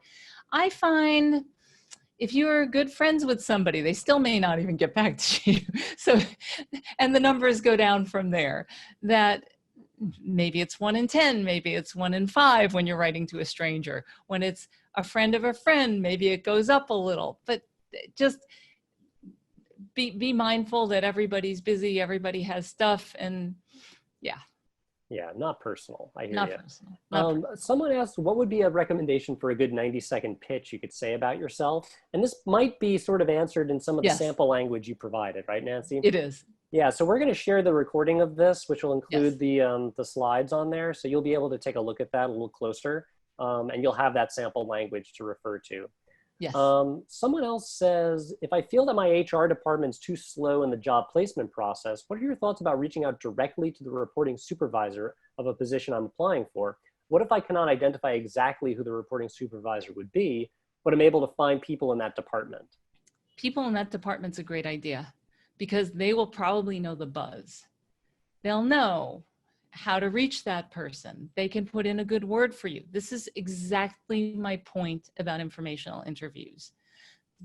I find if you're good friends with somebody, they still may not even get back to you. So, and the numbers go down from there. That maybe it's 1 in 10, maybe it's 1 in 5 when you're writing to a stranger. When it's a friend of a friend, maybe it goes up a little. But just be mindful that everybody's busy, everybody has stuff, and yeah. Yeah, not personal. I hear not you. Personal. Not personal. Someone asked, what would be a recommendation for a good 90-second pitch you could say about yourself? And this might be sort of answered in some of the sample language you provided, right, Nancy? It is. Yeah, so we're going to share the recording of this, which will include the slides on there. So you'll be able to take a look at that a little closer, and you'll have that sample language to refer to. Yes. Someone else says, if I feel that my HR department's too slow in the job placement process, what are your thoughts about reaching out directly to the reporting supervisor of a position I'm applying for? What if I cannot identify exactly who the reporting supervisor would be, but I'm able to find people in that department? People in that department's a great idea because they will probably know the buzz. They'll know how to reach that person. They can put in a good word for you. This is exactly my point about informational interviews.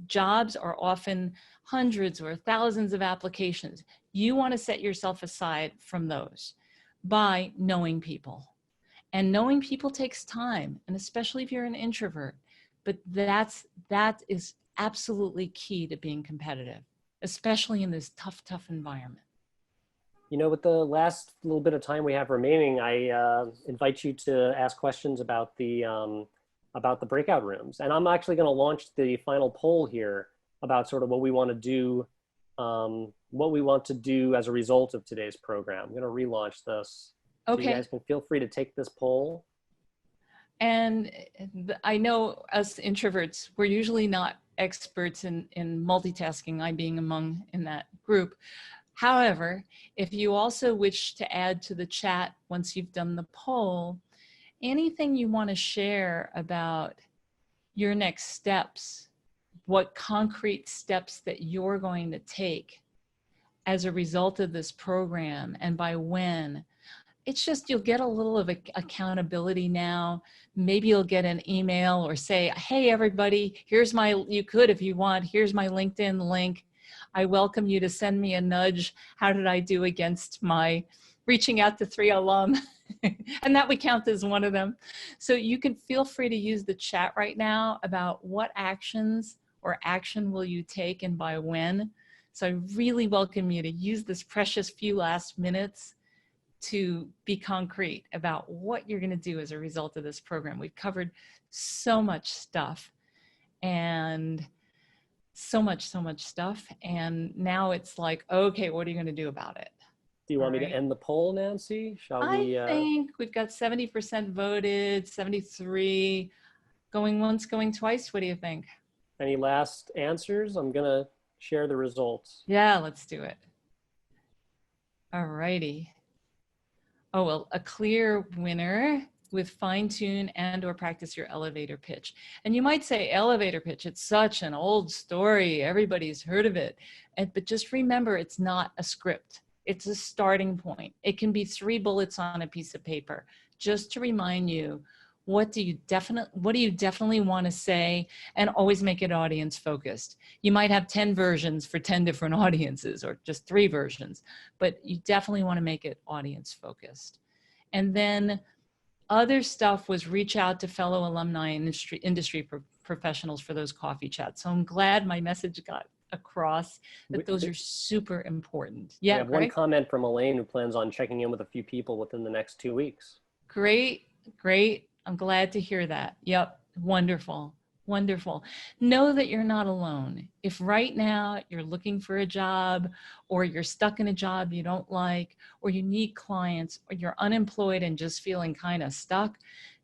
Jobs are often hundreds or thousands of applications. You want to set yourself aside from those by knowing people. And knowing people takes time, and especially if you're an introvert. But that is absolutely key to being competitive, especially in this tough environment. You know, with the last little bit of time we have remaining, I invite you to ask questions about the breakout rooms. And I'm actually going to launch the final poll here about sort of what we want to do, as a result of today's program. I'm going to relaunch this. So you Okay. guys can feel free to take this poll. And I know us introverts, we're usually not experts in multitasking, I being among in that group. However, if you also wish to add to the chat once you've done the poll, anything you want to share about your next steps, what concrete steps that you're going to take as a result of this program and by when. It's just, you'll get a little of accountability now. Maybe you'll get an email or say, hey, everybody, here's you could, if you want, here's my LinkedIn link. I welcome you to send me a nudge. How did I do against my reaching out to 3 alum? And that would count as one of them. So you can feel free to use the chat right now about what actions or action will you take and by when. So I really welcome you to use this precious few last minutes to be concrete about what you're going to do as a result of this program. We've covered so much stuff and so much stuff. And now it's like, okay, what are you going to do about it? Do you want me to end the poll, Nancy? Shall we? I think we've got 70% voted, 73 going once, going twice. What do you think? Any last answers? I'm going to share the results. Yeah, let's do it. All righty. Oh, well, a clear winner with fine tune and or practice your elevator pitch. And you might say elevator pitch, it's such an old story. Everybody's heard of it. But just remember, it's not a script. It's a starting point. It can be 3 bullets on a piece of paper, just to remind you, what do you definitely want to say, and always make it audience focused. You might have 10 versions for 10 different audiences, or just 3 versions, but you definitely want to make it audience focused. And then other stuff was reach out to fellow alumni and industry professionals for those coffee chats. So I'm glad my message got across that those are super important. Yeah, I have one comment from Elaine, who plans on checking in with a few people within the next 2 weeks. Great. I'm glad to hear that. Yep. Wonderful. Know that you're not alone. If right now you're looking for a job, or you're stuck in a job you don't like, or you need clients, or you're unemployed and just feeling kind of stuck,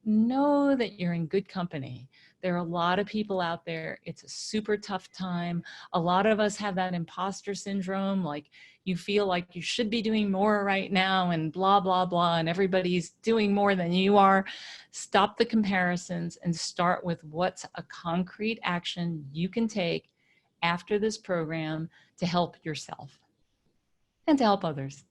know that you're in good company. There are a lot of people out there. It's a super tough time. A lot of us have that imposter syndrome, like you feel like you should be doing more right now and blah, blah, blah, and everybody's doing more than you are. Stop the comparisons and start with what's a concrete action you can take after this program to help yourself and to help others.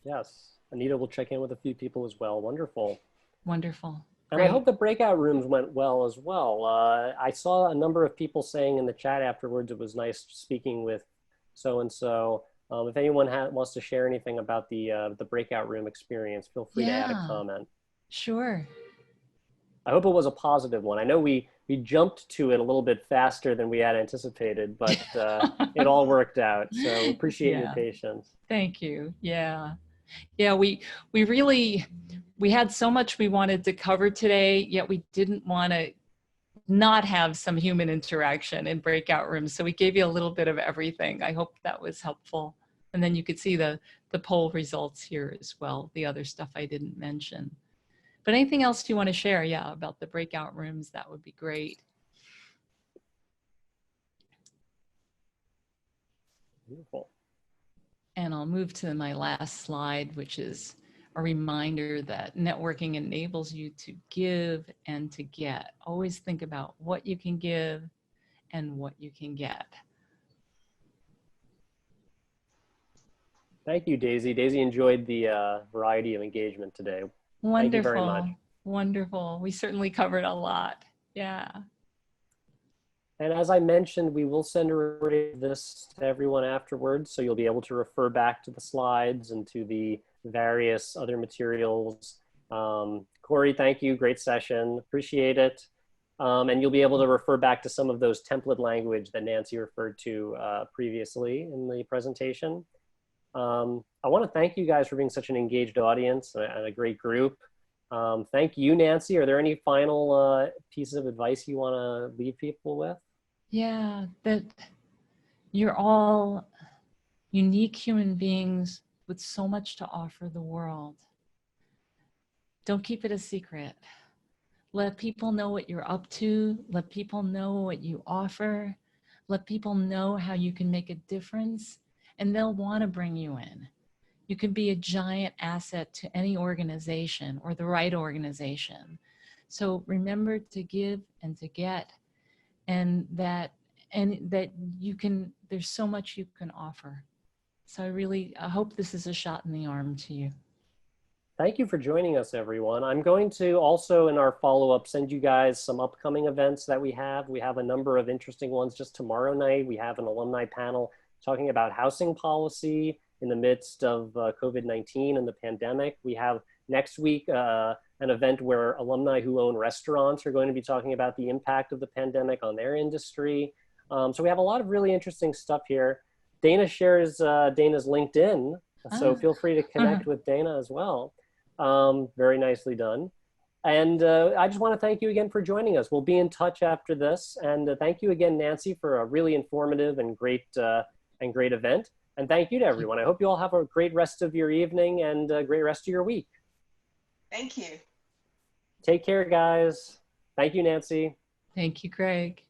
Yes, Anita will check in with a few people as well. Wonderful. And Great. I hope the breakout rooms went well as well. I saw a number of people saying in the chat afterwards it was nice speaking with so-and-so. If anyone wants to share anything about the breakout room experience, feel free to add a comment. Sure. I hope it was a positive one. I know we jumped to it a little bit faster than we had anticipated, but it all worked out. So appreciate your patience. Thank you. Yeah, we had so much we wanted to cover today, yet we didn't want to not have some human interaction in breakout rooms. So we gave you a little bit of everything. I hope that was helpful. And then you could see the poll results here as well, the other stuff I didn't mention. But anything else you want to share, about the breakout rooms, that would be great. Beautiful. And I'll move to my last slide, which is a reminder that networking enables you to give and to get. Always think about what you can give and what you can get. Thank you, Daisy. Daisy enjoyed the variety of engagement today. Wonderful. Thank you very much. Wonderful. We certainly covered a lot. Yeah. And as I mentioned, we will send a recording of this to everyone afterwards, so you'll be able to refer back to the slides and to the various other materials. Corey, thank you. Great session. Appreciate it. And you'll be able to refer back to some of those template language that Nancy referred to previously in the presentation. I want to thank you guys for being such an engaged audience and a great group. Thank you, Nancy. Are there any final pieces of advice you want to leave people with? Yeah, that you're all unique human beings with so much to offer the world. Don't keep it a secret. Let people know what you're up to. Let people know what you offer. Let people know how you can make a difference, and they'll want to bring you in. You can be a giant asset to any organization, or the right organization. So remember to give and to get, and that you can, there's so much you can offer. So I hope this is a shot in the arm to you. Thank you for joining us, everyone. I'm going to also, in our follow-up, send you guys some upcoming events that we have. We have a number of interesting ones just tomorrow night. We have an alumni panel talking about housing policy in the midst of COVID-19 and the pandemic. We have next week an event where alumni who own restaurants are going to be talking about the impact of the pandemic on their industry. So we have a lot of really interesting stuff here. Dana shares Dana's LinkedIn, so feel free to connect with Dana as well. Very nicely done. And I just want to thank you again for joining us. We'll be in touch after this. And thank you again, Nancy, for a really informative and great event. And thank you to everyone. I hope you all have a great rest of your evening and a great rest of your week. Thank you. Take care, guys. Thank you, Nancy. Thank you, Greg.